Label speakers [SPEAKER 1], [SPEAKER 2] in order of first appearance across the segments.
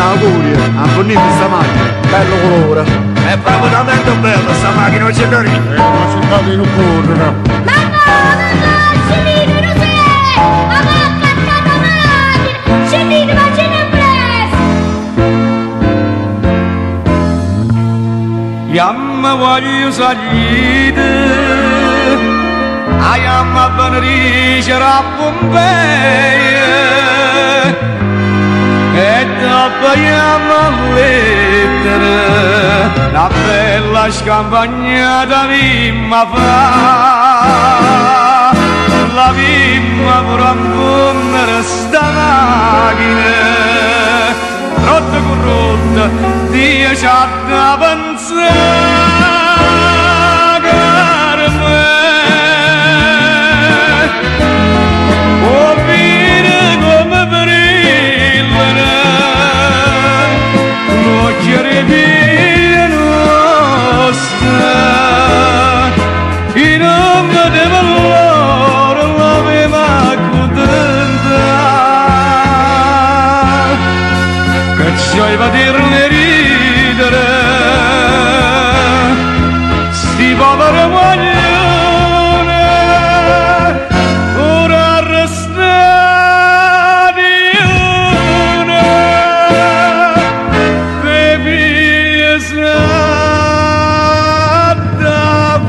[SPEAKER 1] auguri, a bonito sta macchina, bello colore.
[SPEAKER 2] È proprio talmente bella sta macchina, non c'è da ridere.
[SPEAKER 1] Ma c'è da dire un po', no?
[SPEAKER 3] Mamma, scendete, non sei! Ma va a cantare la macchina! Scendete, ma ce n'è presto!
[SPEAKER 4] Yamma voglio salire, a yamma venire a Pompeia, e dopo yamma lettere, la bella scampagnata vimma fa, la vimma per abbondere sta macchina, rotta con rotta, Dio c'ha da pensare. C'aveva dirne ridere sti poveri guaglione ora arrestati una le figlie da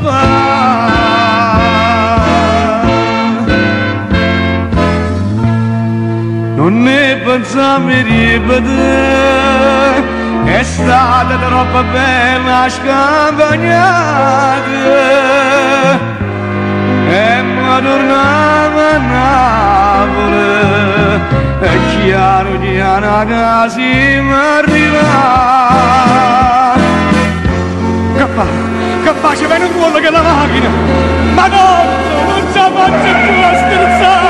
[SPEAKER 4] non ne pensavi di vedere. È stata troppo bella scampagnata e mi tornava a Napoli e chiaro a casa mi arriva. Capace viene un uomo che la macchina, ma no, non ci faccio più a scherzare.